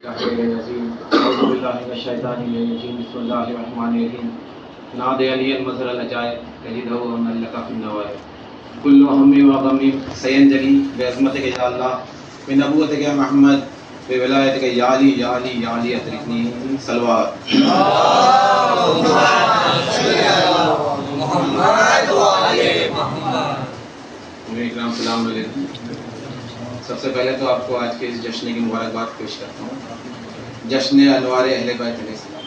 اعوذ باللہ من الشیطان الرجیم بسم اللہ الرحمن الرحیم نادى علی المظہر العجائب تجدہ ان لک فی النوائب کل ہم و غم سینجلی بعظمتک یا اللہ بنبوتک یا محمد بولایتک یا علی یا علی یا علی ادرکنی صلوات محمد و علی محمد. اکرام السلام علیکم. سب سے پہلے تو آپ کو آج کے اس جشن کی مبارکباد پیش کرتا ہوں. جشن انوار اہل بیت علیہ السلام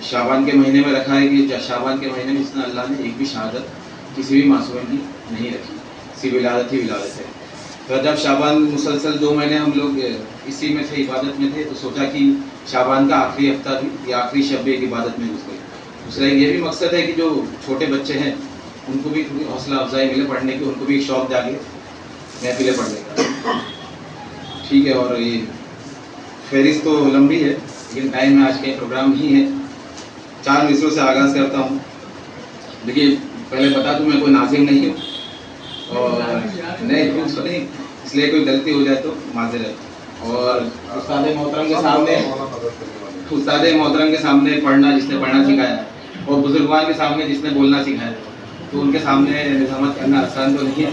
شعبان کے مہینے میں رکھا ہے کہ شعبان کے مہینے میں اس نے اللہ نے ایک بھی شہادت کسی بھی معصوم کی نہیں رکھی. صرف ولادت ہی ولادت ہے. تو جب شعبان مسلسل 2 مہینے ہم لوگ اسی میں تھے، عبادت میں تھے، تو سوچا کہ شعبان کا آخری ہفتہ بھی یا آخری شب ایک عبادت میں گھس گئے. دوسرا یہ بھی مقصد ہے کہ جو چھوٹے بچے ہیں ان کو بھی تھوڑی حوصلہ افزائی ملے پڑھنے کی، ان کو بھی ایک شوق جاگے محفلیں پڑھنے کا. ٹھیک ہے. اور یہ فہرست تو لمبی ہے لیکن ٹائم میں آج کے پروگرام نہیں ہے. 4 مصروں سے آغاز کرتا ہوں. دیکھیے پہلے بتا دوں میں کوئی ناظم نہیں ہوں اور نہیں اس لیے کوئی غلطی ہو جائے تو معذرت. اور استاد محترم کے سامنے پڑھنا جس نے پڑھنا سکھایا ہے اور بزرگوان کے سامنے جس نے بولنا سکھایا ہے تو ان کے سامنے نظامت کرنا آسان تو نہیں ہے.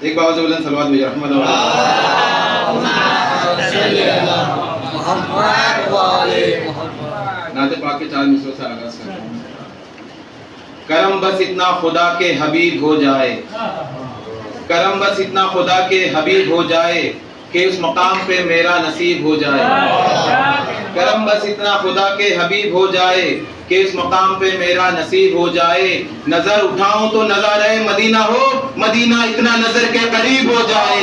ایک بابا سے بلند صلوات بھیجو رحمت اللہ. نعت پاک کے 4 مصروں سے آغاز کرتا ہوں. کرم بس اتنا خدا کے حبیب ہو جائے، کرم بس اتنا خدا کے حبیب ہو جائے کہ اس مقام پہ میرا نصیب ہو جائے. کرم بس اتنا خدا کے حبیب ہو جائے کہ اس مقام پہ میرا نصیب ہو جائے. نظر اٹھاؤں تو نظارہ مدینہ ہو، مدینہ اتنا نظر کے قریب ہو جائے.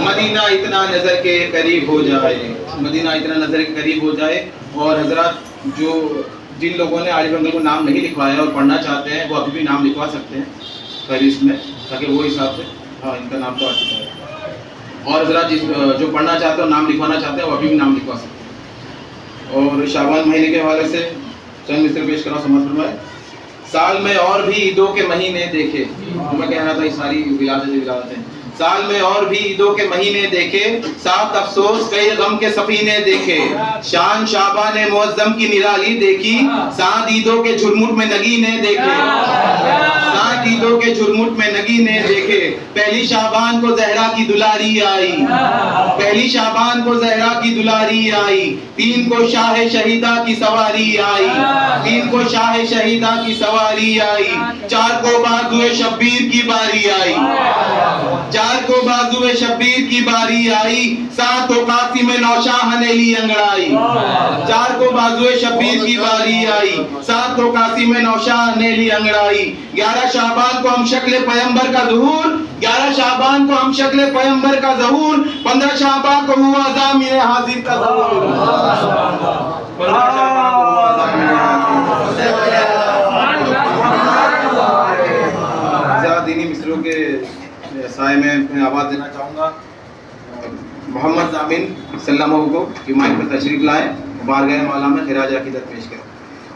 مدینہ اتنا نظر کے قریب ہو جائے، مدینہ اتنا نظر کے قریب ہو جائے. اور حضرات جن لوگوں نے عارف انکل کو نام نہیں لکھوایا اور پڑھنا چاہتے ہیں وہ ابھی بھی نام لکھوا سکتے ہیں فہرست میں، تاکہ وہ حساب سے ان کا نام تو آ چکا ہے. اور حضرات جو پڑھنا چاہتے ہیں اور نام لکھوانا چاہتے ہیں وہ ابھی بھی نام لکھوا سکتے ہیں. اور شعبان مہینے کے حوالے سے چند مصرے پیش کرنا سمجھ فرمائے. سال میں اور بھی عیدوں کے مہینے دیکھے، میں کہہ رہا تھا یہ ساری ولادتیں. سال میں اور بھی عیدوں کے مہینے دیکھے، ساتھ افسوس کئی غم کے سفینے دیکھے. شان شعبان معظم کی نرالی دیکھی، ساتھ عیدوں کے جھرمٹ میں نگینے دیکھے. ساتھ عیدوں کے جھرمٹ میں نگینے دیکھے. پہلی شعبان کو زہرا کی دلاری آئی، پہلی شعبان کو زہرا کی دلاری آئی. 3 کو شاہ شہیدہ کی سواری آئی، 3 کو شاہ شہیدہ کی سواری آئی. 4 کو بازوئے شبیر کی باری آئی، 4 کو بازوئے شبیر کی باری آئی. 7 کو قاسم نوشاہ نے لی انگڑائی، 4 کو بازوئے شبیر کی باری آئی. 7 کو قاسم نوشاہ نے لی انگڑائی. 11 شعبان کو ہم شکل پیغمبر کا ظہور، 11 شعبان کو ہم شکل پیغمبر کا ظہور. 15 شعبان کو ہوا ضامن حاضر کا ظہور. 15 شعبان کو ہوا ضامن حاضر. دینی مصروں کے سائے میں آواز دینا چاہوں گا محمد ضامن سلامہ کو کہ مائک پر تشریف لائیں، بارگاہ مولا میں خراج عقیدت پیش کریں.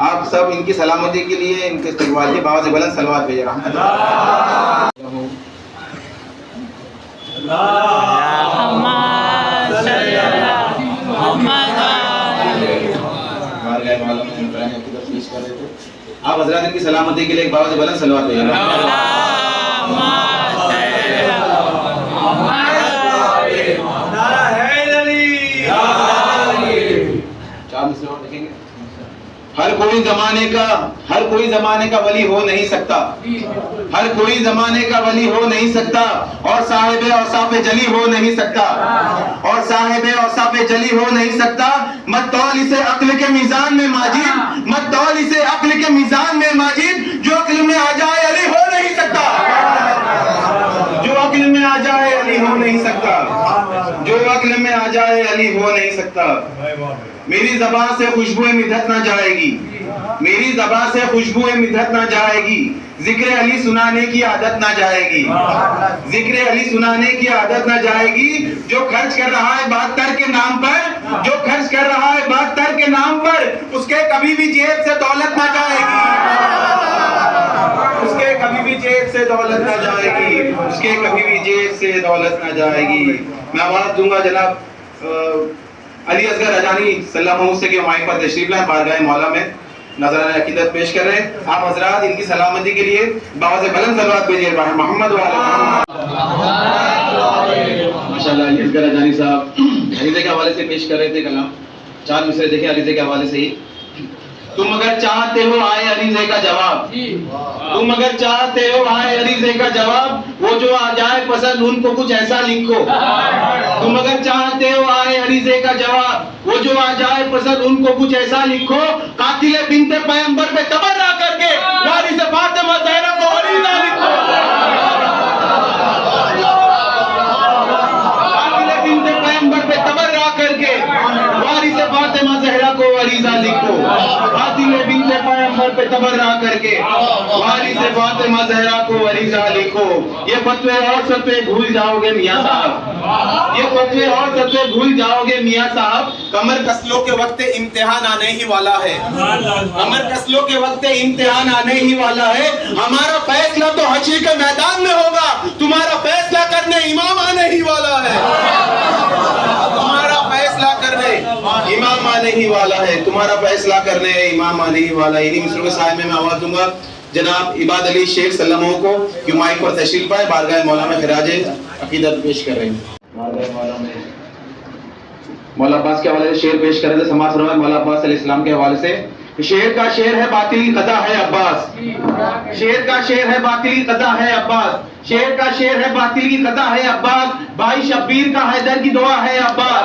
آپ سب ان کی سلامتی کے لیے ان کے استقبال کے بابا سے بلند صلوات بھیجیں رحمت اللہ. بارگاہ مولا میں خراج عقیدت پیش کر رہے تھے. آپ حضرات ان کی سلامتی کے لیے ایک بابا سے بلند صلوات بھیجیں رحمت اللہ. ہر کوئی زمانے کا ولی ہو نہیں سکتا، ہر کوئی زمانے کا ولی ہو نہیں سکتا، اور صاحب اوصاف جلی ہو نہیں سکتا، اور صاحب اوصاف جلی ہو نہیں سکتا. مت تول اسے عقل کے میزان میں ماجد، مت تول اسے عقل کے میزان میں ماجد. جو عقل میں آ جائے علی ہو نہیں سکتا، جو عقل میں آ جائے علی ہو نہیں سکتا، جو عقل میں آ جائے علی ہو نہیں سکتا. میری زبان سے خوشبو مدحت نہ جائے گی، میری زبان سے خوشبو مدحت نہ جائے گی. ذکر علی سنانے کی عادت نہ جائے گی، ذکر علی سنانے کی عادت نہ جائے گی. جو خرچ کر رہا ہے بات تر کے نام پر، جو خرچ کر رہا ہے بات تر کے نام پر، اس کے کبھی بھی جیب سے دولت نہ جائے گی، اس کے کبھی بھی جیب سے دولت نہ جائے گی، اس کے کبھی بھی جیب سے دولت نہ جائے گی. میں آواز دوں گا جناب علی اصغر رجانی صلی اللہ علیہ کے مائک پر تشریف لائیں، بارگاہ مولا میں نظرانہ عقیدت پیش کر رہے ہیں. آپ حضرات ان کی سلامتی کے لیے باوز بلند صلوات بھیجیے محمد ماشاءاللہ. علی اصغر رجانی صاحب عریضے کے حوالے سے پیش کر رہے تھے کلام. 4 مصرے دیکھیں عریضے کے حوالے سے ہی. تم اگر چاہتے ہو آئے عریضے کا جواب، تم اگر چاہتے ہو آئے عریضے کا جواب، وہ جو آ جائے پسند ان کو کچھ ایسا لکھو. تم اگر چاہتے ہو آئے عریضے کا جواب، وہ جو آ جائے پسند ان کو کچھ ایسا لکھو. قاتل بنت پیغمبر پہ تبرہ کر کے وارث فاطمہ زہرا کو عریضہ لکھو. قاتل بنت پیغمبر پہ تبرہ کر کے وارث فاطمہ زہرا کو عریضہ لکھو. قاتل بنت پیغمبر پہ تبرہ کر کے وارث فاطمہ زہرا کو عریضہ لکھو. یہ فتوے اور فتوے بھول جاؤ گے میاں صاحب، یہ فتوے اور فتوے بھول جاؤ گے میاں صاحب. کمر کس لو کے وقت امتحان آنے ہی والا ہے، کمر کس لو کے وقت امتحان آنے ہی والا ہے. ہمارا فیصلہ تو حشر کے میدان میں ہوگا، تمہارا فیصلہ کرنے امام آنے ہی والا ہے. تمہارا فیصلہ کرنے امام آنے ہی والا ہے، تمہارا فیصلہ کرنے امام آنے ہی والا ہے. انہی مصروں کے سائے میں آواز دوں گا جناب عباد علی شیخ صلی اللہ علیہ کو کہ مائک پر تشریف پائے، بارگاہ مولا میں خراج عقیدت پیش کر رہے ہیں. بارگاہ مولا میں مولا عباس کے حوالے سے شعر پیش کر رہے تھے. سماعت فرمائیں مولا عباس علیہ السلام کے حوالے سے. شعر کا شعر ہے باطلی قضا ہے عباس، شعر کا شعر ہے باطلی قضا ہے عباس، شعر کا شعر ہے باطلی قضا ہے عباس. بھائی شبیر کا حیدر کی دعا ہے عباس.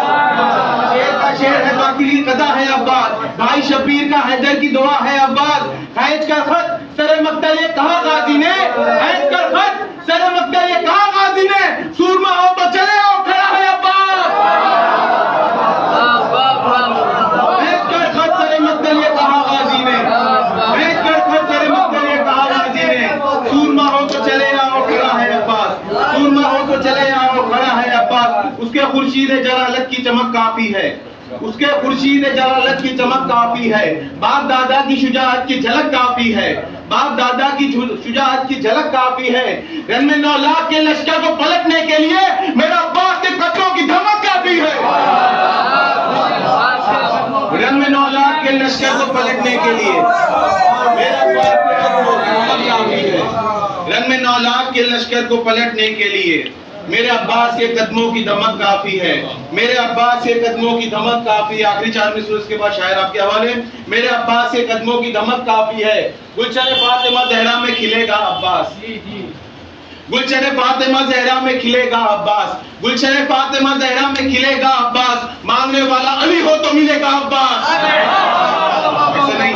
شعر کا شعر ہے باطلی قضا ہے عباس، بھائی شبیر کا حیدر کی دعا ہے عباس. خیج کا خط سر مقتل یہ کہا غازی نے، خیج کا خط سر مقتل یہ کہا غازی نے، سورما ہو تو چلے آؤ کھڑا ہے عباس. خیج کر خط سر مقتل یہ کہا غازی نے، خیج کر خط سر مقتل یہ کہا غازی نے، سورما ہو تو چلے آؤ کھڑا ہے عباس، سورما ہو تو چلے آؤ کھڑا ہے عباس. اس کے خورشید جلالت کی چمک کافی ہے، اس کے خورشید جلالت کی چمک کافی ہے. باپ دادا کی شجاعت کی جھلک کافی ہے، باپ دادا کی شجاعت کی جھلک کافی ہے. رن میں 9 لاکھ کے لشکر کو پلٹنے کے لیے میرا عباس کے قدموں کی دھمک کافی ہے. رن میں 9 لاکھ کے لشکر کو پلٹنے کے لیے میرا عباس کے قدموں کی دھمک کافی ہے. رن میں 9 لاکھ کے لشکر کو پلٹنے کے لیے میرے عباس کے قدموں کی دھمک کافی ہے، میرے عباس کے قدموں کی دھمک کافی ہے. آخری 4 مصرے اس کے بعد شاعر آپ کے حوالے. میرے عباس کے قدموں کی دھمک کافی ہے. گلشن فاطمہ زہرا میں کھلے گا عباس، گلشن فاطمہ زہرا میں کھلے گا عباس، گلشن فاطمہ زہرا میں کھلے گا عباس. مانگنے والا علی ہو تو ملے گا عباس، ایسا نہیں،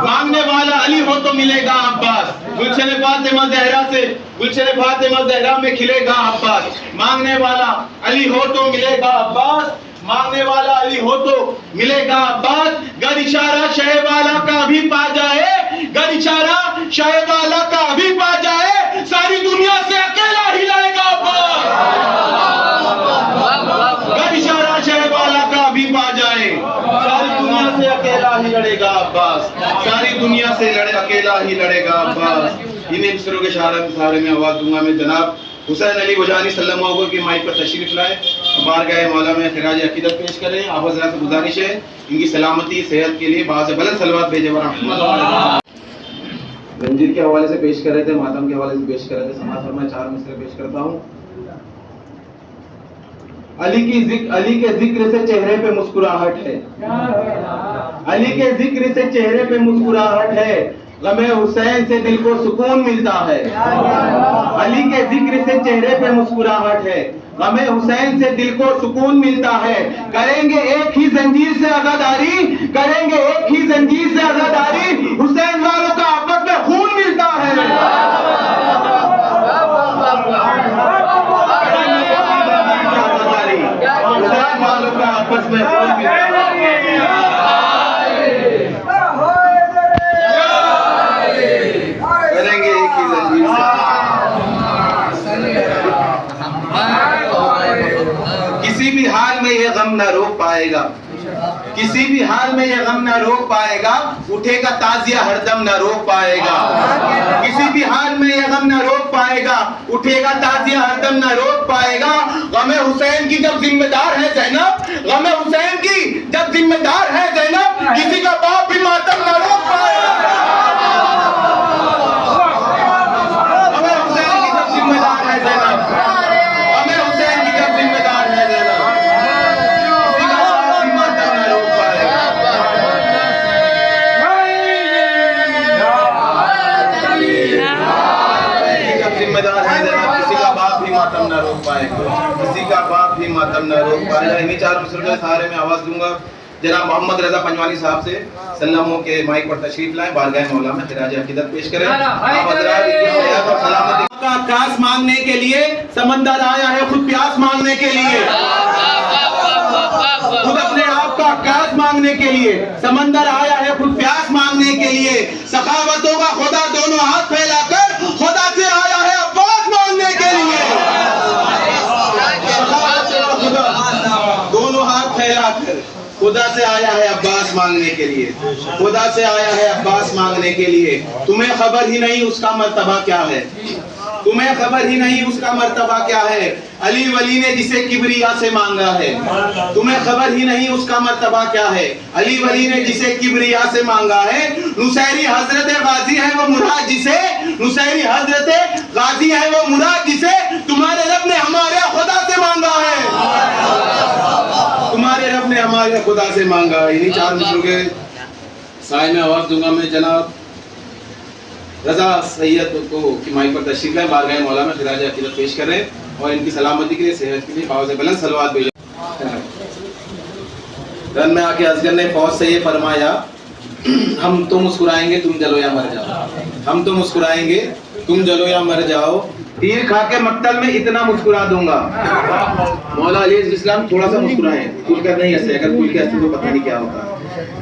مانگنے والا علی ہو تو ملے گا عباس. گلشن فاطمہ زہرا سے گلشن فاطمہ زہرا میں کھلے گا عباس. مانگنے والا علی ہو تو ملے گا عباس، مانگنے والا علی ہو تو ملے گا عباس. گر اشارہ شہ والا کا بھی پا جائے، گر اشارہ شہ والا کا بھی پا جائے، ساری دنیا سے اکیلا ہی لڑے گا عباس. گر اشارہ شہ والا کا بھی پا جائے، ساری دنیا سے اکیلا ہی لڑے گا عباس، ساری دنیا سے اکیلا ہی لڑے گا عباس. انہیں مصروں کے سہارے میں آواز دوں گا میں جناب حسین علی بجانی صلی اللہ علیہ وسلم کی مائک پر تشریف لائے، بارگاہ مولا میں خراج عقیدت پیش کریں. آپ حضرات سے گزارش ہے ان کی سلامتی صحت کے لیے باعث بلند صلوات بھیجے ورحمۃ اللہ. رنجیت کے حوالے سے پیش کر رہے تھے، ماتم کے حوالے سے پیش کر رہے تھے. سماعت فرمائیں 4 مصرے پیش کرتا ہوں. علی کے ذکر سے چہرے پہ مسکراہٹ ہے، علی کے ذکر سے چہرے پہ مسکراہٹ ہے، غم حسین سے دل کو سکون ملتا ہے. علی کے ذکر سے چہرے پہ مسکراہٹ ہے، غم حسین سے دل کو سکون ملتا ہے. کریں گے ایک ہی زنجیر سے عزاداری، کریں گے ایک ہی زنجیر سے عزاداری، حسین والوں کا آپس میں خون ملتا ہے. حسین والوں کا آپس میں خون ملتا ہے. کریں گے ایک ہی زنجیر سے. کسی بھی حال میں یہ غم نہ روک پائے گا، کسی بھی حال میں یہ غم نہ روک پائے گا، اٹھے گا تازیہ ہر دم نہ روک پائے گا، کسی بھی حال میں یہ غم نہ روک پائے گا، اٹھے گا تازیہ ہر دم نہ روک پائے گا۔ غم حسین کی جب ذمہ دار ہے زینب، غم حسین کی جب ذمہ دار ہے زینب، کسی کا باپ بھی ماتم نہ روک پائے گا۔ غم حسین کی جب ذمہ دار ہے زینب، غم حسین کی جب ذمہ دار ہے زینب، کسی کا باپ بھی ماتم نہ روک پائے گا۔ جب ذمہ دار ہے زینب، کسی کا باپ بھی ماتم نہ روک پائے گا، کسی کا باپ بھی ماتم نہ روک پائے گا۔ انہی چار مصروں کے سہارے میں آواز دوں گا۔ جناب محمد رضا پنجوانی صاحب سے سلاموں کے مائک پر تشریف لائیں، بارگاہ مولا میں خراج عقیدت پیش کریں۔ آپ حضرات کی صحت اور سلامتی کا کاس مانگنے کے لیے سمندر آیا ہے خود پیاس مانگنے کے لیے، خود اپنے آپ کا کاس مانگنے کے لیے سمندر آیا ہے خود پیاس مانگنے کے لیے، سخاوتوں کا خدا دونوں ہاتھ پھیلا کر خدا سے آیا ہے عباس مانگنے کے لیے، سخاوتوں کا خدا دونوں ہاتھ پھیلا کر خدا سے آیا ہے عباس مانگنے کے لیے، خدا سے آیا ہے عباس مانگنے کے لیے۔ تمہیں خبر ہی نہیں اس کا مرتبہ کیا ہے، تمہیں خبر ہی نہیں اس کا مرتبہ کیا ہے، علی ولی نے جسے کبریا سے مانگا ہے، تمہیں خبر ہی نہیں اس کا مرتبہ کیا ہے، علی ولی نے جسے کبریا سے مانگا ہے۔ نصیری حضرت غازی ہے وہ مراد جسے، نصیری حضرت غازی ہے وہ مراد جسے تمہارے رب نے ہمارے خدا سے مانگا ہے، تمہارے رب نے ہمارے خدا سے مانگا ہے۔ انہی چار مصروں کے سائے میں آواز دوں گا میں جناب رضا سید کو کی مائک پر تشریف لائیں، بارگاہ مولا میں خراج عقیدت پیش کریں اور ان کی سلامتی کے لیے صحت کے لیے باوز بلند صلوات بھیجیں۔ رن میں آ کے اصغر نے فوج سے یہ فرمایا، ہم تو مسکرائیں گے تم جلو یا مر جاؤ، ہم تو مسکرائیں گے تم جلو یا مر جاؤ، تیر کھا کے مقتل میں اتنا مسکرا دوں گا۔ مولا علیہ السلام تھوڑا سا مسکرائیں، کھل کر نہیں ہنسے، اگر کھل کے ہنستے تو پتہ نہیں کیا ہوتا۔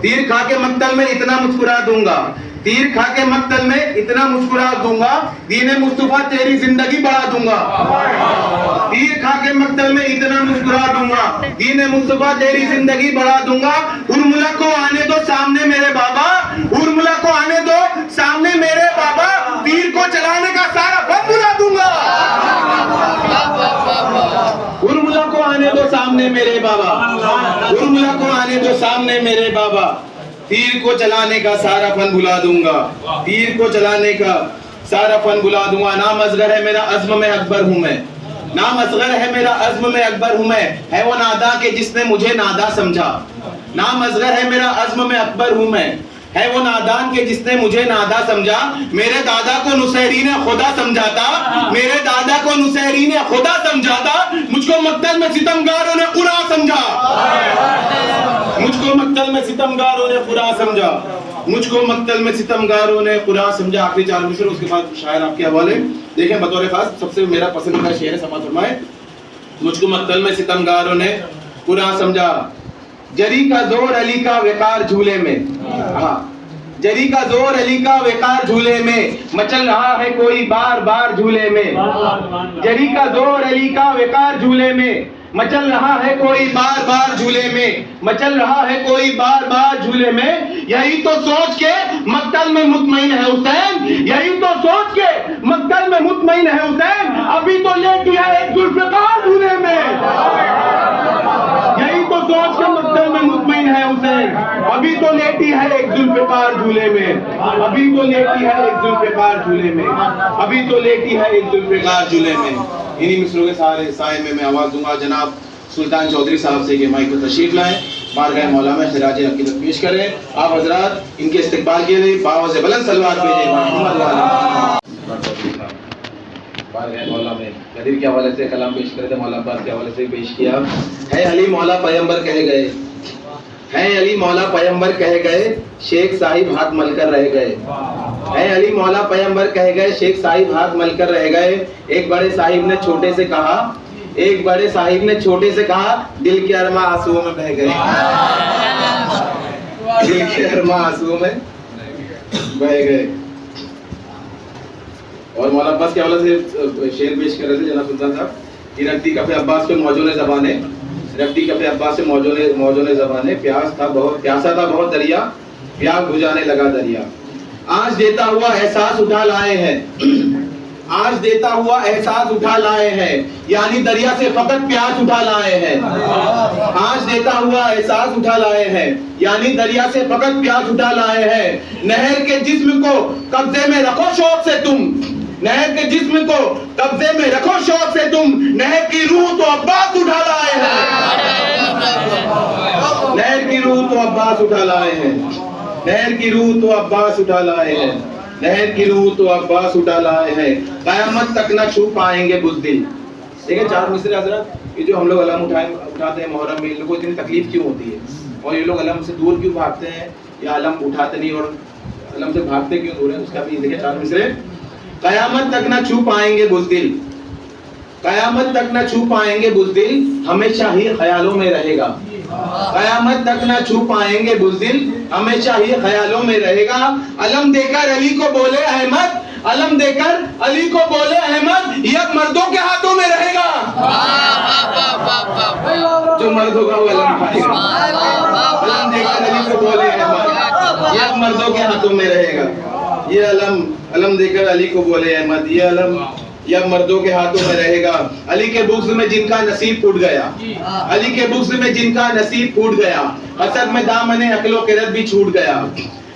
تیر کھا کے مقتل میں اتنا مسکرا دوں گا، تیر کھا کے مقتل میں اتنا مسکرا دوں گا، دین مصطفیٰ تیری زندگی بڑھا دوں گا، تیر کھا کے مقتل میں اتنا مسکرا دوں گا، دین مصطفیٰ تیری زندگی بڑھا دوں گا۔ ارملا کو آنے دو سامنے میرے بابا، ارملا کو آنے دو سامنے میرے بابا، تیر کو چلانے کا سارا فن بلا دوں گا۔ ارملا کو آنے دو سامنے میرے بابا، ارملا کو آنے دو سامنے میرے بابا، تیر کو چلانے کا سارا فن بلا دوں گا، تیر کو چلانے کا سارا فن بلا دوں گا۔ نام اصغر ہے میرا عزم میں اکبر ہوں میں، نام اصغر ہے میرا عزم میں اکبر ہوں میں، ہے وہ نادا کہ جس نے مجھے نادا سمجھا، نام اصغر ہے میرا عزم میں اکبر ہوں میں، ہے وہ نادان کہ جس نے مجھے نادا سمجھا۔ میرے دادا کو نصیری نے خدا سمجھا تھا، میرے دادا کو نصیری نے خدا سمجھا تھا، مجھ کو مقتل میں ستمگاروں نے قرآن سمجھا، مجھ کو مقتل میں ستمگاروں نے قرآن سمجھا، مجھ کو مقتل میں ستمگاروں نے قرآن سمجھا۔ آخری چار مصرے اس کے بعد شاعر آپ کے حوالے دیکھیں بطور خاص سب سے میرا پسندیدہ شعر ہے، سماعت فرمائیں۔ مجھ کو مقتل میں ستمگاروں نے قرآن سمجھا، جری کا زور علی کا وقار جھولے میں، جری کا زور علی کا وقار جھولے میں، مچل رہا ہے کوئی بار بار جھولے میں، جری کا زور علی کا وقار جھولے میں، مچل رہا ہے کوئی بار بار جھولے میں، مچل رہا ہے کوئی بار بار جھولے میں، یہی تو سوچ کے مقتل میں مطمئن ہے حسین، یہی تو سوچ کے مقتل میں مطمئن ہے حسین، ابھی تو لیٹی ہے ایک ذوالفقار جھولے میں، یہی تو سوچ کے مقتل میں مطمئن ہے حسین، ابھی تو لیٹی ہے ایک ذوالفقار جھولے میں، ابھی تو لیٹی ہے ایک ذوالفقار جھولے میں، ابھی تو لیٹی ہے ایک ذوالفقار جھولے میں۔ انہی مصروں کے سارے سائے میں آواز دوں گا جناب سلطان چودھری صاحب سے کہ مائک کو تشریف لائیں، بارگاہ مولا میں خراج عقیدت پیش کریں۔ آپ حضرات ان کے استقبال کے لیے باوز بلند صلوات بھیجیں۔ محمد بارگاہ مولا میں قدیر کے حوالے سے کلام پیش کرے تھے، مولا عباس کے حوالے سے پیش کیا۔ ہے علی مولا پیغمبر کہے گئے، ہے علی مولا پیغمبر کہے گئے، شیخ صاحب ہاتھ مل کر رہ گئے، ہے علی مولا پیغمبر کہے گئے، شیخ صاحب ہاتھ مل کر رہ گئے۔ ایک بڑے صاحب نے چھوٹے سے کہا، ایک بڑے صاحب نے چھوٹے سے کہا، دل کے ارماں آنسوؤں میں بہہ گئے، دل کے ارماں آنسوؤں میں بہہ گئے۔ اور مولا عباس کے حوالے سے شعر پیش کر رہے تھے جناب سلطان صاحب، کہ رکھتی کفے عباس پہ موجود ہے زبانیں، ربی کے اپنے ابا سے موجوں نے زبانے، پیاس تھا بہت، پیاسا تھا بہت دریا، پیاس بجھانے لگا دریا. آج دیتا ہوا احساس اٹھا لائے ہیں، آج دیتا ہوا احساس اٹھا لائے ہیں، یعنی دریا سے فقط پیاس اٹھا لائے ہیں. آج دیتا ہوا احساس اٹھا لائے ہیں، یعنی دریا سے فقط پیاس اٹھا لائے ہیں. نہر کے جسم کو قبضے میں رکھو شوق سے تم، نہر کے جسم کو قبضے میں رکھو شوق سے تم، نہر کی روح تو عباس اٹھا لائے ہیں، نہر کی روح تو عباس اٹھا لائے ہیں، نہر کی روح تو عباس اٹھا لائے ہیں، نہر کی روح تو عباس اٹھا لائے ہیں. قیامت تک نہ چھو پائیں گے بزدل. دیکھیں چار مصرے حضرت، یہ جو ہم لوگ علم اٹھاتے ہیں محرم میں، ان لوگوں کو اتنی تکلیف کیوں ہوتی ہے، اور یہ لوگ علم سے دور کیوں بھاگتے ہیں، یا علم اٹھاتے نہیں اور علم سے بھاگتے کیوں دور ہیں، اس کا بھی دیکھیں چار مصرے. قیامت تک نہ چھو پائیں گے بزدل، قیامت تک نہ چھو پائیں گے بزدل، ہمیشہ ہی خیالوں میں رہے گا. قیامت تک نہ چھو پائیں گے بزدل، ہمیشہ ہی خیالوں میں رہے گا. علم دے کر علی کو بولے احمد، علم دے کر علی کو بولے احمد، یہ اب مردوں کے ہاتھوں میں رہے گا. جو مرد ہوگا وہ علم پائے گا. علم دے کر علی کو بولے احمد، یہ اب مردوں کے ہاتھوں میں رہے گا. یہ علم دے کر علی کو بولے احمد، یہ علم یہ اب مردوں کے ہاتھوں میں رہے گا. علی کے بغض میں جن کا نصیب پھوٹ گیا، علی کے بغض میں جن کا نصیب پھوٹ گیا، حسد میں دامن عقل و خرد بھی چھوٹ گیا،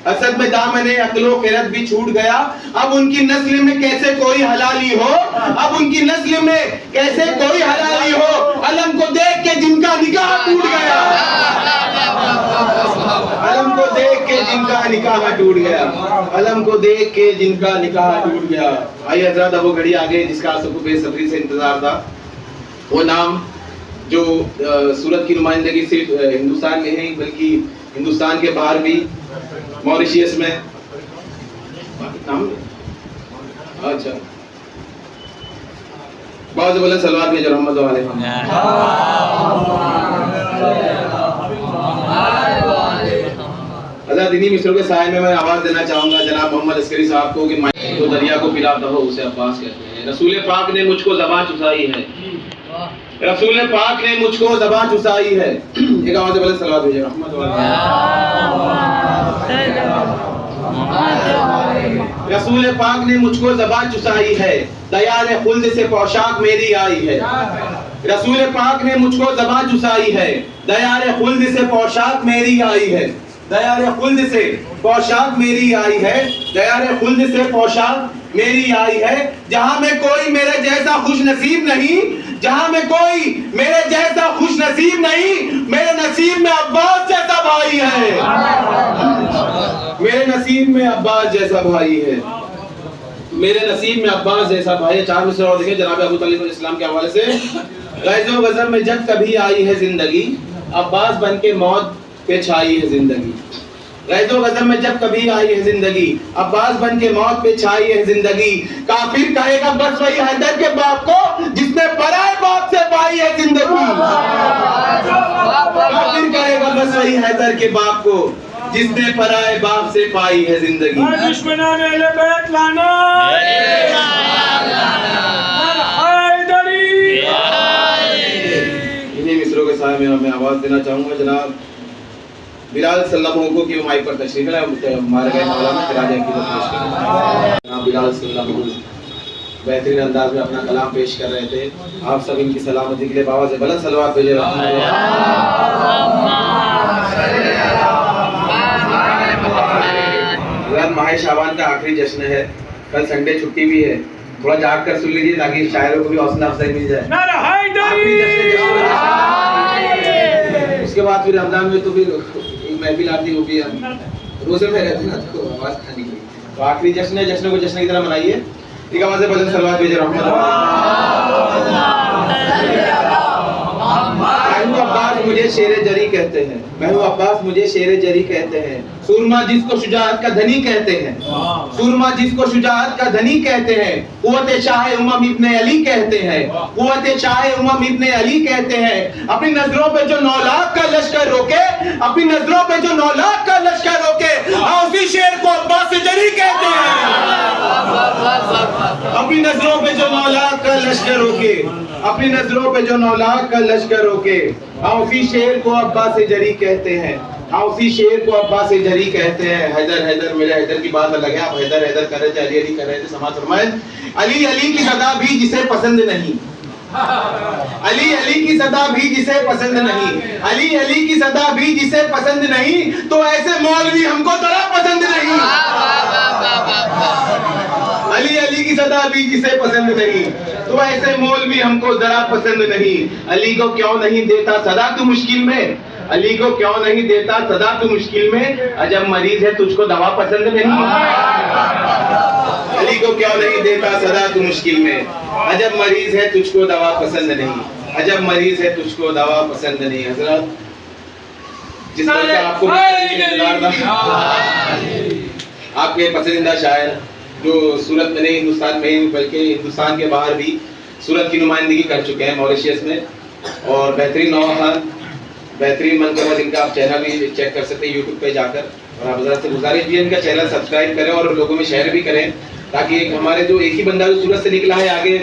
حسد میں دامن عقل و خرد بھی چھوٹ گیا. اب ان کی نسل میں کیسے کوئی حلالی ہو، اب ان کی نسل میں کیسے کوئی حلالی ہو، علم کو دیکھ کے جن کا نکاح ٹوٹ گیا، علم کو دیکھ کے جن کا نکاح ٹوٹ گیا، علم کو دیکھ کے جن کا نکاح ٹوٹ گیا. آئیے حضرات اب وہ گھڑی آگے جس کا سب کو بے صبری سے انتظار تھا. وہ نام جو سورت کی نمائندگی صرف ہندوستان میں نہیں بلکہ ہندوستان کے باہر بھی، موریشیس میں اچھا بہت بلند صلوات بھیجو رحمت علیہ. حضرت انہی مصروں کے سائے میں آواز دینا چاہوں گا جناب محمد عسکری صاحب کو کہ جو دریا کو پلاتا ہو اسے عباس کہتے ہیں. رسول پاک نے مجھ کو زبان چسائی ہے، رسول پاک نے مجھ کو زبان چسائی ہے. ایک آواز بلند صلوات بھیجو رحمت رسول پاک نے مجھ کو زبان چسائی ہے، دیار خلد سے پوشاک میری آئی ہے. رسول پاک نے مجھ کو زبان چسائی ہے، دیار خلد سے پوشاک میری آئی ہے، دیار خلد سے پوشاک میری آئی ہے، دیار خلد سے پوشاک میری آئی ہے. جہاں میں کوئی میرے جیسا خوش نصیب نہیں، جہاں میں کوئی میرے جیسا خوش نصیب نہیں، میرے نصیب میں عباس جیسا بھائی ہے، میرے نصیب میں عباس جیسا بھائی ہے، میرے نصیب میں عباس جیسا بھائی ہے. چار مصرے اور دیکھیں جناب ابو طالب علیہ السلام کے حوالے سے. غیظ و غضب میں جب کبھی آئی ہے زندگی، عباس بن کے موت پہ چھائی ہے زندگی. غیظ و غضب میں جب کبھی آئی ہے زندگی، عباس بن کے موت پہ چھائی ہے زندگی. کافر کہے گا بس وہی حیدر کے باپ کو جس نے پرائے باپ سے پائی ہے زندگی. کافر کہے گا بس وہی حیدر کے باپ کو جس نے پرائے باپ سے پائی ہے زندگی. دشمنان اہل بیت لانا انہی مصروں کے سائے میں آواز دینا چاہوں گا جناب بلال صلی اللہ علیہ وسلم کی مائک پر تشریف ہے. ہمارے گئے مولانا خراج عقیدت پیش کر رہے ہیں. جناب بلال صلی اللہ علیہ وسلم بہترین انداز میں اپنا کلام پیش کر رہے تھے. آپ سب ان کی سلامتی کے لیے بابا سے بلند صلوات بھیجے. ماہ شعبان کا آخری جشن ہے، کل سنڈے چھٹی بھی ہے، تھوڑا جاگ کر سن لیجیے تاکہ شاعروں کو بھی حوصلہ افزائی مل جائے. اس کے بعد پھر رمضان میں تو پھر محفل آتی ہوگی، ہم روزے میں رہتے ہیں نا تو آواز کھانی کی. تو آخری جشن ہے، جشن کو جشن کی طرح منائیے. ایک آواز سے بلند صلوات بھیجے رحمت محبوب عباس مجھے شیر جری کہتے ہیں، محبوب عباس مجھے شیر جری کہتے ہیں. سورما جس کو شجاعت کا دھنی کہتے ہیں، سورما جس کو شجاعت کا دھنی کہتے ہیں. قوت شاہ امم ابن علی کہتے ہیں، قوت شاہ امم ابن علی کہتے ہیں. اپنی نظروں پہ جو 9 لاکھ کا لشکر روکے، اپنی نظروں پہ جو 9 لاکھ کا لشکر روکے، اسی شیر کو عباس جری کہتے ہیں. اپنی نظروں پہ جو 9 لاکھ کا لشکر روکے، اپنی نظروں پہ جو 9 لاکھ کا لشکر روکے. ہاں اسی شیر کو عباس جری کہتے ہیں، ہاں اسی شیر کو عباس جری کہتے ہیں. حیدر حیدر، میرے حیدر کی بات الگ ہے، آپ حیدر حیدر کر رہے تھے، علی علی کر رہے تھے. سماعت فرمائیں. علی علی کی صدا بھی جسے پسند نہیں، علی علی کی صدا بھی جسے پسند نہیں، علی علی کی صدا بھی جسے پسند نہیں، تو ایسے مولوی ہم کو ذرا پسند نہیں. علی علی کی صدا بھی جسے پسند نہیں، تو ایسے مولوی ہم کو ذرا پسند نہیں. علی کو کیوں نہیں دیتا صدا تو مشکل میں، علی کو کیوں نہیں دیتا صدا تو مشکل میں، عجب مریض ہے تجھ کو دوا پسند نہیں. علی کو کیوں نہیں دیتا صدا تو مشکل میں، عجب مریض ہے تجھ کو دوا پسند نہیں، عجب مریض ہے تجھ کو دوا پسند نہیں. حضرت جس طرح کا آپ کو آپ کے پسندیدہ شاعر جو سورت میں نہیں ہندوستان میں ہی بلکہ ہندوستان کے باہر بھی سورت کی نمائندگی کر چکے ہیں، موریشیس میں، اور بہترین نوخان، بہترین منقبت. ان کا آپ چینل بھی چیک کر سکتے ہیں یوٹیوب پہ جا کر، اور آپ حضرات سے گزارش بھی ہے ان کا چینل سبسکرائب کریں اور لوگوں میں شیئر بھی کریں، تاکہ ہمارے جو ایک ہی بندہ جو سورت سے نکلا ہے آگے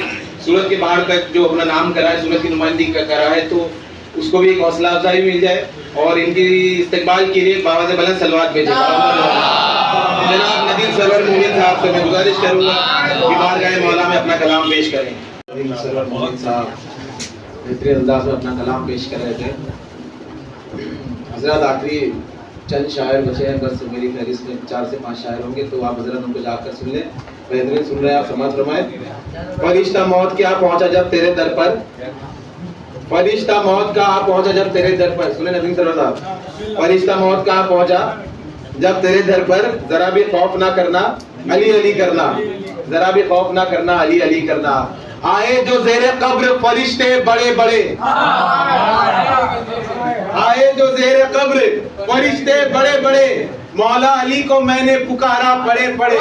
سورت کے باہر تک جو اپنا نام کرا ہے، سورت کی نمائندگی کرا ہے، تو اس کو بھی ایک حوصلہ افزائی مل جائے. اور ان کی استقبال کے لیے بابا سے بلند صلوات بھیجیں. جناب ندیم سرور مومن صاحب سے میں گزارش کروں گا کہ بارگاہ مولا میں اپنا کلام پیش کریں. ندیم سرور مومن صاحب بہترین انداز میں اپنا کلام پیش کر رہے تھے. حضرات آخری چند شاعر بچے ہیں، بس میری فہرست میں 4 سے 5 شاعر ہوں گے، تو آپ حضرات ان کو جا کر سن لیں. بہترین سن رہے ہیں آپ، سماعت فرمائیں. فرشتہ موت کیا پہنچا جب تیرے در پر، فرشتہ موت کا پہنچا جب تیرے در پر. سنیں ندیم سرور صاحب. فرشتہ موت کا پہنچا جب تیرے در پر، ذرا بھی خوف نہ کرنا علی علی کرنا، ذرا بھی خوف نہ کرنا علی علی کرنا. آئے جو زیر قبر فرشتے بڑے بڑے، آئے جو زیر قبر فرشتے بڑے بڑے، مولا علی کو میں نے پکارا پڑے پڑے.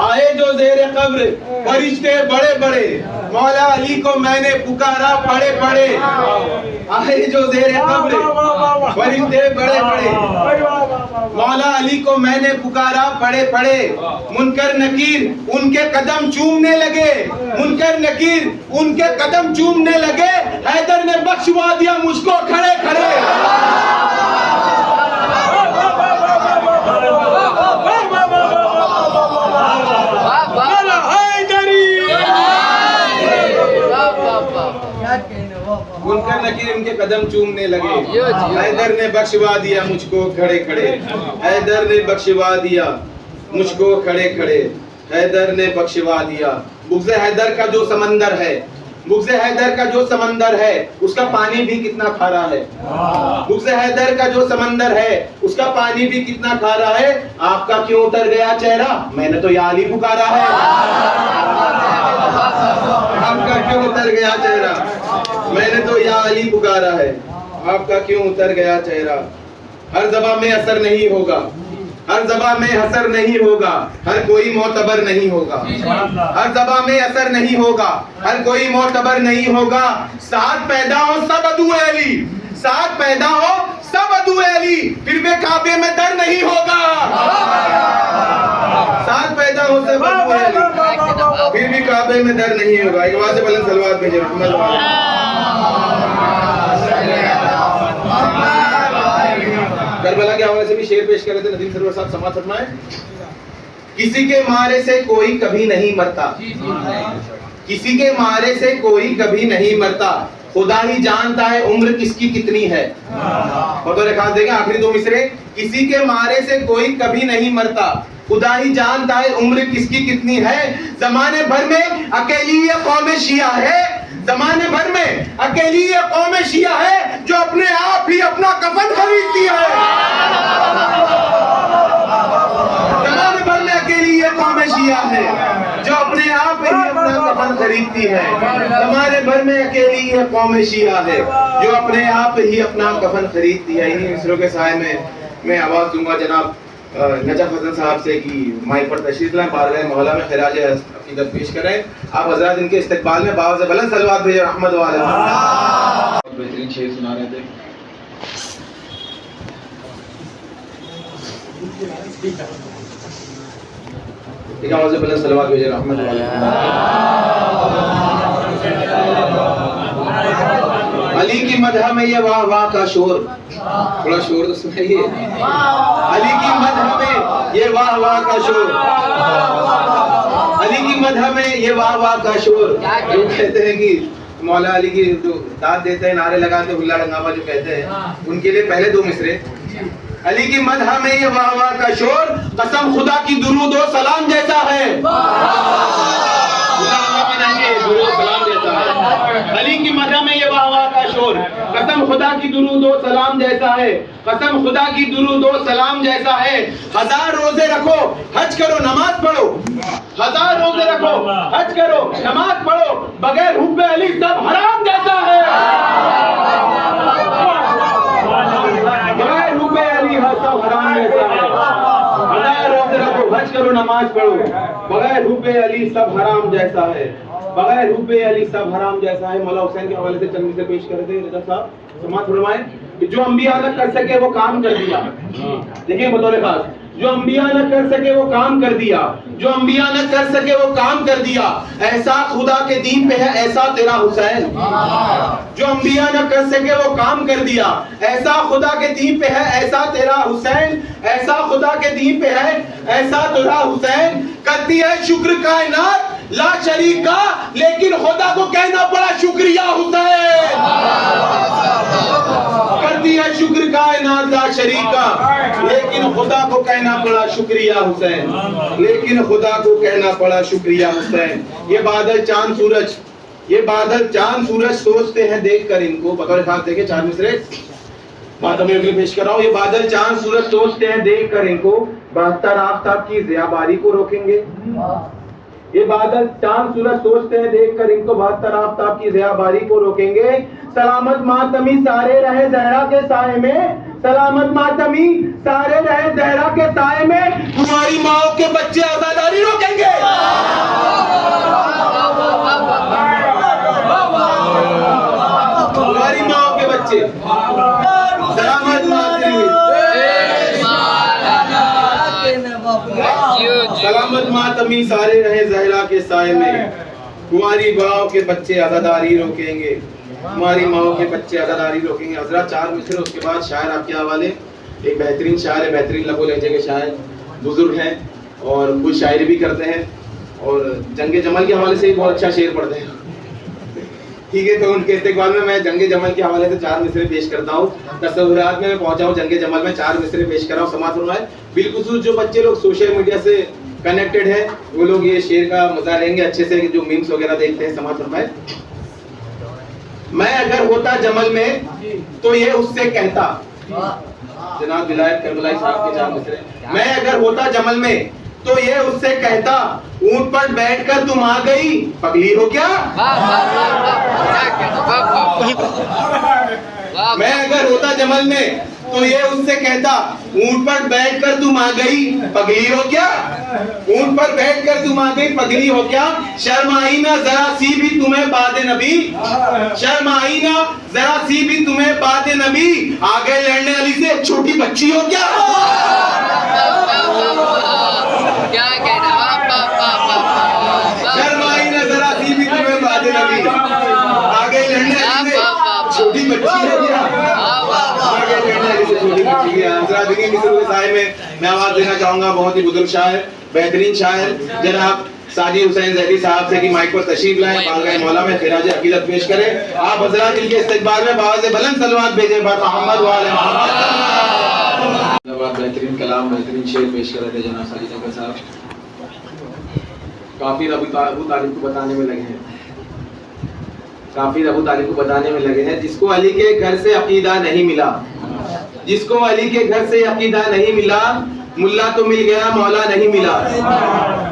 آئے جو زیر قبر فرشتے بڑے بڑے، مولا علی کو میں نے پکارا پڑے پڑے. آئے جو زیر قبر فرشتے بڑے بڑے، مولا علی کو میں نے پکارا پڑے پڑے. منکر نکیر ان کے قدم چومنے لگے، منکر نکیر ان کے قدم چومنے لگے، حیدر نے بخشوا دیا مجھ کو کھڑے کھڑے. منکر نکیر ان کے قدم چومنے لگے، حیدر نے بخشوا دیا مجھ کو کھڑے کھڑے، حیدر نے بخشوا دیا مجھ کو کھڑے کھڑے، حیدر نے بخشوا دیا. بغض حیدر کا جو سمندر ہے، بغض حیدر کا جو سمندر ہے، اس کا پانی بھی کتنا کھارا ہے. بغض حیدر کا جو سمندر ہے، اس کا پانی بھی کتنا کھارا ہے. آپ کا کیوں اتر گیا چہرہ، میں نے تو یا علی پکارا ہے. آپ کا کیوں اتر گیا چہرہ، میں نے تو یا علی پکارا ہے. آپ کا کیوں اتر گیا چہرہ. ہر زبان میں اثر نہیں ہوگا، ہر زبان میں اثر نہیں ہوگا، ہر کوئی معتبر نہیں ہوگا. ہر زبان میں اثر نہیں ہوگا، ہر کوئی معتبر نہیں ہوگا. ساتھ پیدا ہو سب عدو علی، ساتھ پیدا ہو سب عدو علی، پھر بھی کعبے میں در نہیں ہوگا. ساتھ پیدا ہو سب عدو علی، پھر بھی کعبے میں در نہیں ہوگا. ایک بار سے بلند صلوات بھیجیں. کربلا کے حوالے سے بھی شعر پیش کر رہے تھے ندیم سرور صاحب، سماعت فرمائیں. کسی کے مارے سے کوئی کبھی نہیں مرتا، کسی کے مارے سے کوئی کبھی نہیں مرتا، خدا ہی جانتا ہے عمر کس کی کتنی ہے. بطور خاص دیکھیں آخری 2 مصرے. کسی کے مارے سے کوئی کبھی نہیں مرتا، خدا ہی جانتا ہے عمر کس کی کتنی ہے. زمانے بھر میں اکیلی یہ قوم شیعہ ہے، زمانے بھر میں اکیلی یہ قوم شیعہ ہے جو اپنے آپ ہی اپنا کفن خریدتی ہے. زمانے بھر میں اکیلی یہ قوم شیعہ ہے جو اپنے آپ ہی اپنا کفن خریدتی ہے. زمانے بھر میں اکیلی یہ قوم شیعہ ہے جو اپنے آپ ہی اپنا کفن خریدتی ہے. انہی مصروں کے سائے میں آواز دوں گا جناب نجف حسن صاحب سے کہ مائک پر تشریف لائیں، بارگاہ مولا میں خراج عقیدت پیش کریں. آپ حضرات ان کے استقبال میں بابا سے بلند صلوات بھیجیں. احمد والے بہترین شعر سنا رہے تھے. ایک آواز سے بلند صلوات بھیجے رحمت علی کی مدح میں یہ واہ واہ کا شور، تھوڑا شور تو سنائیے، علی کی مدح میں یہ واہ واہ کا شور، علی کی مدح میں یہ واہ واہ کا شور. جو کہتے ہیں کہ مولا علی کی جو داد دیتے ہیں، نعرے لگاتے ہیں، اللہ ہنگامہ جو کہتے ہیں، ان کے لیے پہلے دو مصرے. علی کی مدح میں یہ واہ واہ کا شور، قسم خدا کی درود و سلام جیسا ہے. درود و سلام جیسا ہے. علی کی مدح میں یہ واہ واہ کا شور، قسم خدا کی درود و سلام جیسا ہے، قسم خدا کی درود و سلام جیسا ہے. 1000 روزے رکھو، حج کرو، نماز پڑھو، 1000 روزے رکھو، حج کرو، نماز پڑھو، بغیر حب علی سب حرام جیسا ہے. بغیر حب علی سب حرام جیسا ہے. 1000 روزے رکھو، حج کرو، نماز پڑھو، بغیر حب علی سب حرام جیسا ہے. بغیر حب علی سب حرام جیسا ہے. مولا حسین کے حوالے سے چند مثالیں پیش کر رہے تھے رضا صاحب، سماعت فرمائیں کہ جو انبیاء نہ کر سکے وہ کام کر دیا. دیکھیں بطور خاص، جو انبیاء نہ کر سکے وہ کام کر دیا، جو انبیاء نہ کر سکے وہ کام کر دیا. ایسا خدا کے دین پہ ہے ایسا تیرا حسین. جو انبیاء نہ کر سکے وہ کام کر دیا، ایسا خدا کے دین پہ ہے ایسا تیرا حسین. ایسا خدا کے دین پہ ہے ایسا تیرا حسین. کرتی ہے شکر کائنات لا شریک کا، لیکن خدا کو کہنا پڑا شکریہ حسین. کرتی ہے شکر کائنات لا شریک کا، لیکن خدا کو کہنا پڑا شکریہ حسین. لیکن خدا کو کہنا پڑا شکریہ حسین. یہ بادل چاند سورج، یہ بادل چاند سورج سوچتے ہیں دیکھ کر ان کو. بطور خاص دیکھیں 4 مصرے بات میں اگلے پیش کر رہا ہوں. یہ بادل چاند سورج سوچتے ہیں دیکھ کر ان کو، 72 آفتاب کی ضیاء باری کو روکیں گے. یہ بادل چاند سورج سوچتے ہیں دیکھ کر ان کو، 72 آفتاب کی ضیاء باری کو روکیں گے. سلامت ماتمی سارے رہے زہرا کے سائے میں، سلامت ماتمی سارے رہے زہرا کے سائے میں، تمہاری ماں کے بچے آزاداری روکیں گے. تمہاری ماں کے بچے سلامت ماتمی، سلامت ماتمی سارے رہے زہرا کے سائے میں، تمہاری ماں کے بچے عزاداری روکیں گے. تمہاری ماں کے بچے عزاداری روکیں گے. حضرات 4 مصرے، اس کے بعد شاعر آپ کے حوالے. ایک بہترین شاعر ہے، بہترین لب و لہجے کے شاعر، بزرگ ہیں اور خود شاعری بھی کرتے ہیں، اور جنگ جمل کے حوالے سے ایک بہت اچھا شعر پڑھتے ہیں. ٹھیک ہے، تو ان کے استقبال میں جنگ جمل کے حوالے سے 4 مصرے پیش کرتا ہوں. تصورات میں پہنچا ہوں جنگ جمل میں 4 مصرے پیش کر رہا ہوں. سماعت فرمائیں. بالخصوص جو بچے لوگ سوشل میڈیا سے کنیکٹڈ ہیں وہ لوگ یہ شعر کا مزہ لیں گے اچھے سے، جو میمز وغیرہ دیکھتے ہیں. سماعت فرمائیں. میں اگر ہوتا جمل میں تو یہ اس سے کہتا، جناب ولایت کربلائی صاحب کے 4 مصرے. میں اگر ہوتا جمل میں تو یہ اس سے کہتا، اونٹ پر بیٹھ کر تم آ گئی، پگلی ہو کیا. میں اگر ہوتا جمل میں تو یہ اس سے کہتا، اونٹ پر بیٹھ کر تم آ گئی، پگلی ہو کیا. اونٹ پر بیٹھ کر تم آ گئی، پگلی ہو کیا. شرم آئی نہ ذرا سی بھی تمہیں باد نبی، شرم آئی نہ ذرا سی بھی تمہیں باد نبی، آگے لڑنے والی سے چھوٹی بچی ہو کیا. شرم آئی نہ ذرا سی بھی تمہیں باد نبی، آگے لڑنے والی سے چھوٹی بچی ہو کیا. میں آواز دینا چاہوں گا بہت ہی بزرگ شاعر، بہترین شاعر جناب ساجد حسین زیدی صاحب سے کہ مائک پر تشریف لائیں، بارگاہ مولا میں خراج عقیدت پیش کریں. آپ حضرات ان کے استقبال میں بآواز بلند صلوات بھیجیں بر محمد و آل محمد. بہترین کلام، بہترین شعر پیش کر رہے تھے جناب ساجد اکبر صاحب. کافر ابو طالب کو بتانے میں لگے ہیں، کافر ابو طالب کو بتانے میں لگے ہیں، جس کو علی کے گھر سے عقیدہ نہیں ملا، جس کو علی کے گھر سے عقیدہ نہیں ملا، ملا تو مل گیا مولا نہیں ملا.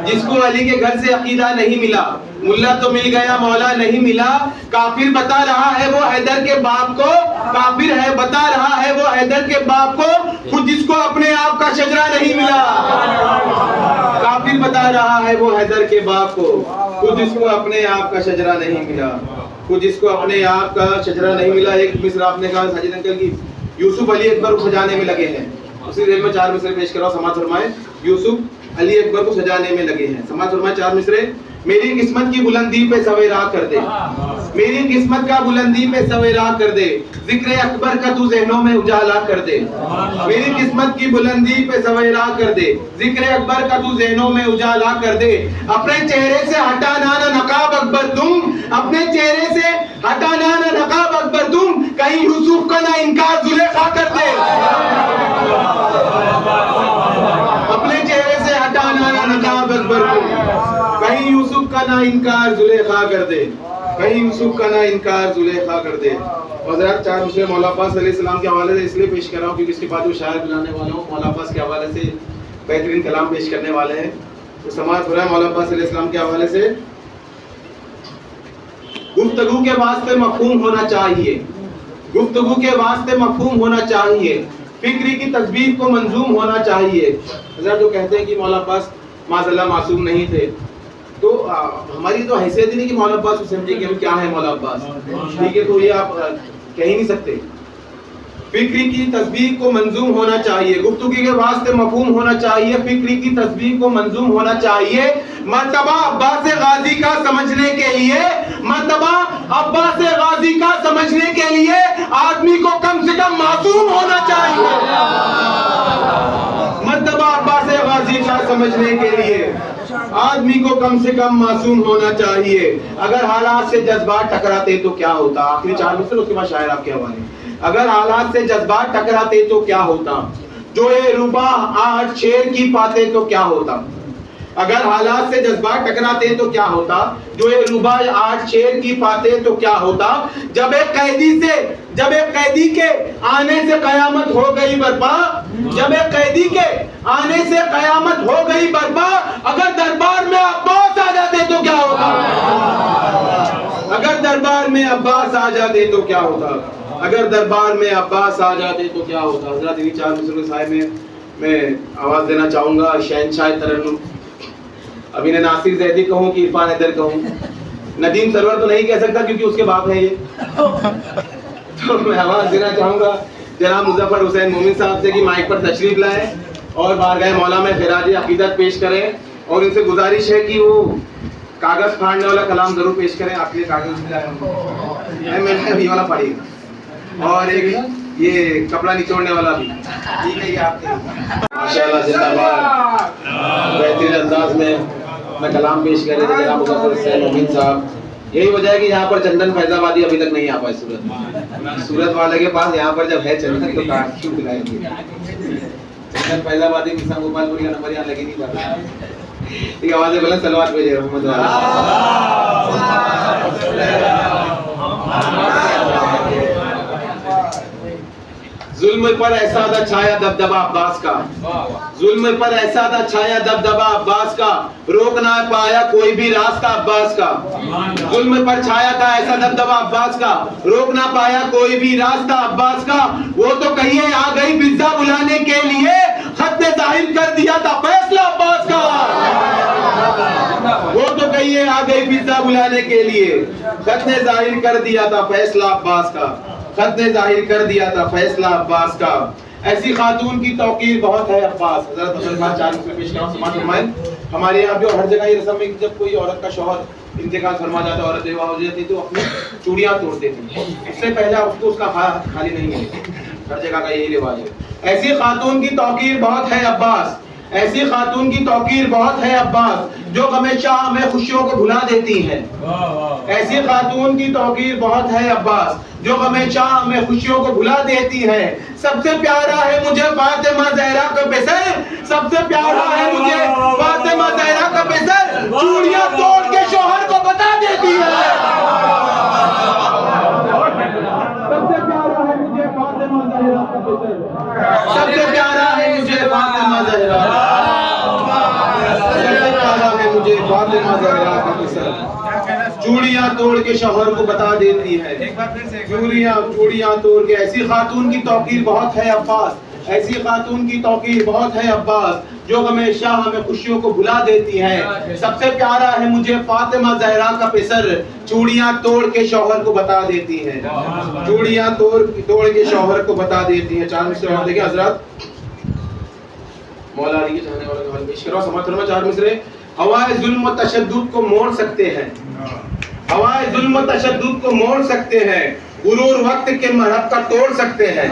جس کو علی کے گھر سے عقیدہ نہیں ملا، ملا تو مل گیا مولا نہیں ملا. کافر بتا رہا ہے وہ حیدر کے باپ کو، کافر ہے بتا رہا ہے وہ حیدر کے باپ کو، خود جس کو اپنے آپ کا شجرہ نہیں ملا. کافر بتا رہا ہے وہ حیدر کے باپ کو، خود جس کو اپنے آپ کا شجرہ نہیں ملا، خود جس کو اپنے آپ کا شجرہ نہیں ملا. ایک مصر آپ نے کہا ساجد انکل کی، یوسف علی اکبر کو سجانے میں لگے ہیں. اسی ذیل میں 4 مصرے پیش کر رہا ہوں. سماعت فرمائیں. یوسف علی اکبر کو سجانے میں لگے ہیں. سماعت فرمائے 4 مصرے. میری قسمت کی بلندی پہ سویرا کر دے, میری قسمت کا بلندی پہ سویرا کر دے, ذکر اکبر کا تو ذہنوں میں اجالا کر دے. میری قسمت کی بلندی پہ سویرا کر دے, ذکر اکبر کا تو ذہنوں میں اجالا کر دے. اپنے چہرے سے ہٹانا نہ نقاب اکبر تم, اپنے چہرے سے ہٹانا نہ نقاب اکبر تم, کہیں یوسف کا نہ انکار زلیخا کر دے. اپنے چہرے سے ہٹانا نہ نقاب اکبر تم, کہیں یوسف کا نہ انکار زلیخا کر دے, کہیں یوسف کا نہ انکار زلیخا کر دے. حضرات 4 مصرے مولا عباس علیہ السلام کے حوالے سے اس لیے پیش کر رہا ہوں کیونکہ اس کے بعد جو شاعر بلانے والا ہوں مولا عباس کے حوالے سے بہترین کلام پیش کرنے والے ہیں. تو سماعت فرمائے مولا عباس علیہ السلام کے حوالے سے. گفتگو کے واسطے مفہوم ہونا چاہیے, گفتگو کے واسطے مفہوم ہونا چاہیے, فکری کی تسبیح کو منظوم ہونا چاہیے. حضرات جو کہتے ہیں کہ مولا عباس معاذ اللہ معصوم نہیں تھے, تو ہماری تو حیثیت ہی نہیں کہ مولا عباس کو سمجھے کہ ہم کیا ہے مولا عباس, ٹھیک ہے, تو یہ آپ کہہ ہی نہیں سکتے. فکری کی تسبیح کو منظوم ہونا چاہیے, گفتگو کے واسطے مفہوم ہونا چاہیے, فکری کی تسبیح کو منظوم ہونا چاہیے. مرتبہ عباس غازی کا سمجھنے کے لیے, مرتبہ عباس غازی کا سمجھنے کے لیے آدمی کو کم سے کم معصوم ہونا چاہیے. مرتبہ عباس غازی کا سمجھنے کے لیے آدمی کو کم سے کم معصوم ہونا چاہیے. اگر حالات سے جذبات ٹکراتے تو کیا ہوتا, آخری 4 مصرے اس کے بعد شاعر آپ کے حوالے. اگر حالات سے جذبات ٹکراتے تو کیا ہوتا, جو یہ روبا آج شیر کی پاتے تو کیا ہوتا. اگر حالات سے جذبات ٹکراتے تو کیا ہوتا, جو یہ روبا آج شیر کی پاتے تو کیا ہوتا. جب ایک قیدی کے آنے سے قیامت ہو گئی برپا, جب ایک قیدی کے آنے سے قیامت ہو گئی برپا, اگر دربار میں عباس آ جاتے تو کیا ہوتا, اگر دربار میں عباس آ جاتے تو کیا ہوتا, اگر دربار میں عباس آ جاتے تو کیا ہوتا. حضرات انہی 4 مصروں کے سائے میں آواز دینا چاہوں گا شہنشاہ ترنم. ابھی نے ناصر زیدی کہوں کہ عرفان حیدر کہوں, ندیم سرور تو نہیں کہہ سکتا کیونکہ اس کے باپ ہیں یہ. تو میں آواز دینا چاہوں گا جناب مظفر حسین مومن صاحب سے کہ مائک پر تشریف لائیں اور بارگاہ مولا میں خراج عقیدت پیش کریں, اور ان سے گزارش ہے کہ وہ کاغذ پھاڑنے والا کلام ضرور پیش کریں. آپ کے لیے کاغذ بھی لائے ہوں, میں یہ والا پڑھیے گا, اور ایک یہ کپڑا نچوڑنے والا بھی, ٹھیک ہے, یہ آپ کے ماشاءاللہ زندہ باد. بہترین انداز میں کلام پیش کر رہے تھے جناب مظفر حسین مومن صاحب. یہی وجہ ہے کہ یہاں پر چندن فیض آبادی ابھی تک نہیں آ پائے سورت میں. سورت والے کے پاس یہاں پر جب ہے چندن تو کاٹ کیوں دلائیں گے. چندن فیض آبادی مثال گوپال پوری کا نمبر یہاں لگے نہیں پاتا. ٹھیک ہے, آوازیں بلند صلوات بھیجے محمد ظلم پر ایسا تھا چھایا دبدبا عباس کا, ظلم پر ایسا تھا چھایا دبدبا عباس کا, روک نہ پایا کوئی بھی راستہ عباس کا. ظلم پر چھایا تھا ایسا دبدبا عباس کا, روک نہ پایا کوئی بھی راستہ عباس کا. وہ تو کہیے آ گئی فضا بلانے کے لیے, خط نے ظاہر کر دیا تھا فیصلہ عباس کا. وہ تو کہیے آ گئی فضا بلانے کے لیے, خط نے ظاہر کر دیا تھا فیصلہ عباس کا, خط نے ظاہر کر دیا تھا فیصلہ عباس کا. ایسی خاتون کی توقیر بہت ہے عباس. حضرت مسلمان 4 مصرے پیش کروں سماعت فرمائیں. ہمارے یہاں بھی ہر جگہ یہ رسم ہے کہ جب کوئی عورت کا شوہر انتقال فرما جاتا ہے, عورت بیوہ ہو جاتی تو اپنی چوڑیاں توڑتے تھے, اس سے پہلے اس کو اس کا ہاتھ خالی نہیں ہے. ہر جگہ کا یہی رواج ہے. ایسی خاتون کی توقیر بہت ہے عباس, ایسی خاتون کی توقیر بہت ہے عباس, جو غم شاہ میں خوشیوں کو بھلا دیتی ہیں. ایسی خاتون کی توقیر بہت ہے عباس, جو غم شاہ میں خوشیوں کو بھلا دیتی ہے. سب سے پیارا ہے مجھے فاطمہ زہرا کا بسر, سب سے پیارا ہے مجھے فاطمہ زہرا کا بسر, چوڑیاں توڑ کے شوہر کو بتا دیتی ہے. سب سے پیارا ہے مجھے فاطمہ زہرا کا بسر, سب سے پیارا ہے مجھے فاطمہ زہرا, سب سے پیارا ہے مجھے فاطمہ زہرا کا بسر, چوڑیاں توڑ کے شوہر کو بتا دیتی ہے. چوڑیاں توڑ کے. ایسی خاتون کی توقیر بہت ہے عباس, ایسی خاتون کی توقیر بہت ہے عباس, جو غم شاہ ہمیں خوشیوں کو بھلا دیتی ہے. سب سے پیارا ہے مجھے فاطمہ زہرا کا پسر, چوڑیاں توڑ کے شوہر کو بتا دیتی ہے, چوڑیاں توڑ کے شوہر کو بتا دیتی ہے. 4 مصرے اور دیکھیں حضرات. مولا علی کے چاہنے والوں کے حال پیش کرو. سماعت فرما 4 مصرے. ہوائے ظلم و تشدد کو موڑ سکتے ہیں, ہوائے ظلم و تشدد کو موڑ سکتے ہیں, غرور وقت کے مرحب کا توڑ سکتے ہیں.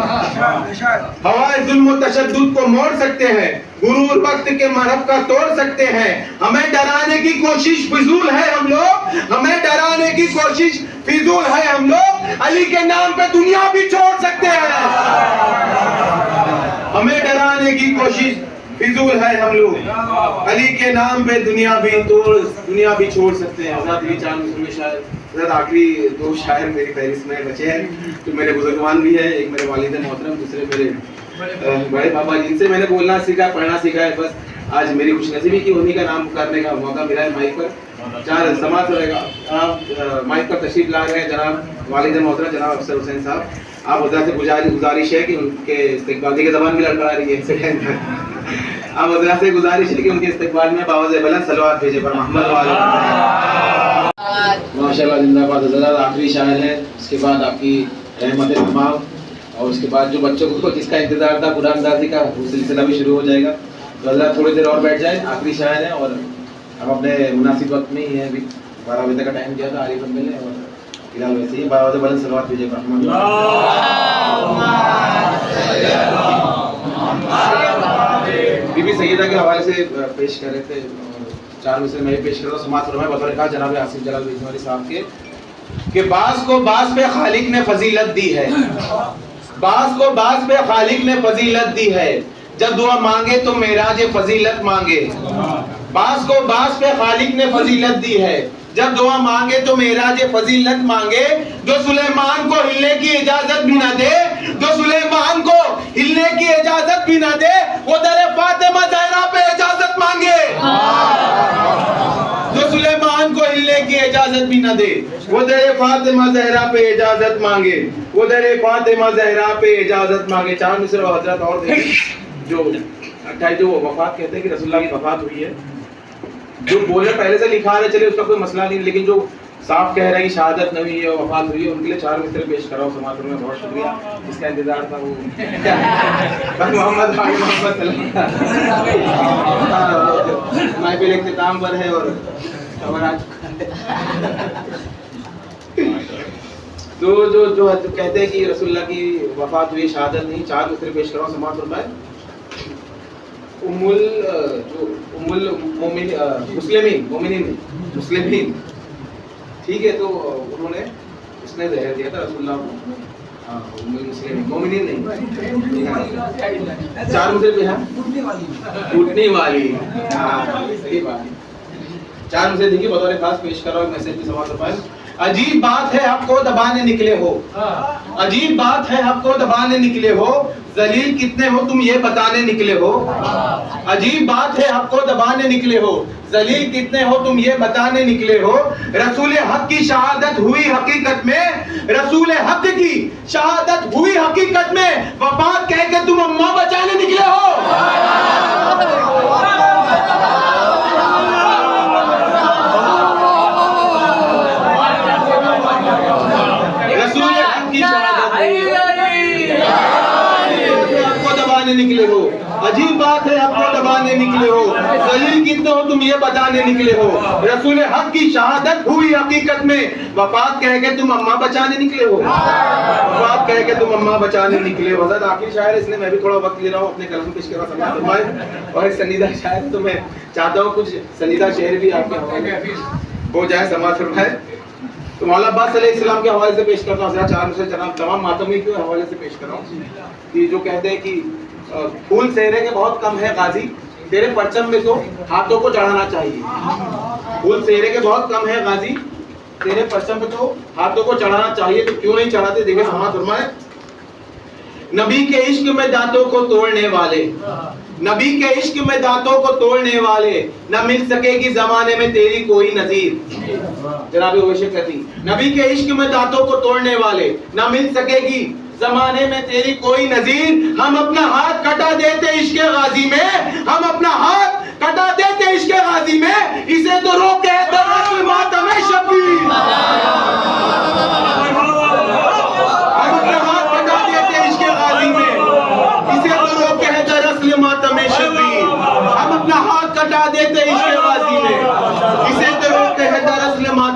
ہوائے ظلم و تشدد کو موڑ سکتے ہیں, غرور وقت کے مرحب کا توڑ سکتے ہیں. ہمیں ڈرانے کی کوشش فضول ہے ہم لوگ, ہمیں ڈرانے کی کوشش فضول ہے ہم لوگ, علی کے نام پہ دنیا بھی چھوڑ سکتے ہیں. ہمیں ڈرانے کی کوشش فضول ہے ہم لوگ, علی کے نام پہ دنیا بھی چھوڑ سکتے ہیں. حضرات یہ 4 مصرے شاعر, حضرات آخری 2 شاعر میری فہرست میں بچے ہیں جو میرے بزرگوان بھی ہیں. ایک میرے والد محترم, دوسرے میرے بڑے بابا, جن سے میں نے بولنا سیکھا, پڑھنا سیکھا ہے. بس آج میری خوش نصیبی کی انہی کا نام کرنے کا موقع ملا ہے مائک پر. 4 سماعت رہے گا. آپ مائک پر تشریف لا رہے ہیں جناب والد محترم جناب افسر حسین صاحب. آپ حضرات سے گزارش ہے کہ ان کے استقبال کی زبان بھی لڑکھڑا رہی ہے. آپ حضرات سے گزارش ہے کہ ان کے استقبال میں باوضع بلند صلوات بھیجے پر محمد ماشاءاللہ زندہ باد. حضرات آخری شاعر ہے, اس کے بعد آپ کی رحمت تمام, اور اس کے بعد جو بچوں کو جس کا انتظار تھا قرآن اندازی کا, وہ سلسلہ بھی شروع ہو جائے گا. تو حضرات تھوڑی دیر اور بیٹھ جائیں. آخری شاعر ہے اور ہم اپنے مناسب وقت میں ہی ہیں, ابھی 12 بجے کا ٹائم کیا تھا عارف بندے نے, اور فی الحال ویسے ہی باوضع بلند صلوات بھیجے پر محمد. بی بی سیدہ کے حوالے سے پیش کر رہے تھے, 4 مصرے میں پیش کر رہا ہوں. سماعت فرمائے بطور خاص جناب آصف جلال بیجواری صاحب کے کہ بعض کو بعض پہ خالق نے فضیلت دی ہے, بعض کو بعض پہ خالق نے فضیلت دی ہے, جب دعا مانگے تو معراج فضیلت مانگے. بعض کو بعض پہ خالق نے فضیلت دی ہے, جب دعا مانگے تو معراج فضیلت مانگے. جو سلیمان کو ہلنے کی اجازت بھی نہ دے, جو سلیمان کو ہلنے کی اجازت بھی نہ دے, وہ در فاطمہ زہرا پہ اجازت مانگے. جو سلیمان کو ہلنے کی اجازت بھی نہ دے, وہ در فاطمہ زہرا پہ اجازت مانگے, وہ در فاطمہ زہرا پہ اجازت مانگے. 4 مصرے حضرت اور جو 28 جو وفات کہتے ہیں کہ رسول اللہ کی وفات ہوئی ہے, جو بولے پہلے سے لکھا رہے چلے اس کا کوئی مسئلہ نہیں, لیکن جو صاف کہہ رہے ہیں شہادت نہیں ہوئی ہے, وفات ہوئی ہے, ان کے لیے 4 مصرے پیش کراؤ. سماعت میں بہت شکریہ, جس کا انتظار تھا وہ محمد محمد محفل اختتام پر ہے اور خبر آ چکا ہے. جو کہتے ہیں کہ رسول اللہ کی وفات ہوئی, شہادت نہیں, 4 مصرے پیش کراؤ. سماعت فرمائے مسلمین, ٹھیک ہے, تو انہوں نے اس نے زہر دیا تھا رسول اللہ کو. مومنین نہیں, 4 مصرے پہ ہے ٹوٹنے والی. 4 مصرے دیکھیے بطور خاص پیش کر رہا ہوں. میسج بھی سماعت فرمائے. عجیب بات ہے حق کو دبانے نکلے ہو, عجیب بات ہے حق کو دبانے نکلے ہو, ذلیل کتنے ہو تم یہ بتانے نکلے ہو. عجیب بات ہے حق کو دبانے نکلے ہو, ذلیل کتنے ہو تم یہ بتانے نکلے ہو. رسول حق کی شہادت ہوئی حقیقت میں, رسول حق کی شہادت ہوئی حقیقت میں, وفات کہہ کے تم اماں بچانے نکلے ہو. نکلے ہو, عجیب بات ہے آپ کو دبانے نکلے ہو, ذلیل کتنے ہو تم یہ بتانے نکلے ہو. رسول حق کی شہادت ہوئی حقیقت میں, وفات کہہ کے تم اماں بچانے نکلے ہو, وفات کہہ کے تم اماں بچانے نکلے ہو. حضرت آخری شاعر, اس لیے میں بھی تھوڑا وقت لے رہا ہوں اپنے کلام پیش کر رہا ہوں, اور ایک سنیدہ شاعر, تو میں چاہتا ہوں کچھ سنیدہ شعر بھی آپ کے حوالے ہو جائے. سماعت فرمائے. تو مولا عباس علیہ السلام کے حوالے سے پیش کرتا ہوں. 4 مصرے جناب تمام ماتمی کے حوالے سے پیش کر رہا ہوں کہ جو کہتے ہیں کہ پھول سہرے کے بہت کم ہے غازی, تیرے پرچم میں تو ہاتھوں کو چڑھانا چاہیے. پھول سہرے کے بہت کم ہے غازی, تیرے پرچم میں تو ہاتھوں کو چڑھانا چاہیے, تو کیوں نہیں چڑھاتے. دیکھیں سماعت فرمائے. نبی کے عشق میں دانتوں کو توڑنے والے, نبی کے عشق میں دانتوں کو توڑنے والے, نہ مل سکے گی زمانے میں تیری کوئی نظیر. جناب اویشے کہتی, نبی کے عشق میں دانتوں کو توڑنے والے, نہ مل سکے گی زمانے میں تیری کوئی نظیر. ہم اپنا ہاتھ کٹا دیتے عشق غازی میں, ہم اپنا ہاتھ کٹا دیتے عشق غازی میں, اسے تو روکے در ماتم شبیر. ہم اپنا ہاتھ کٹا دیتے عشق غازی میں, اسے تو روکے در ماتم شبیر.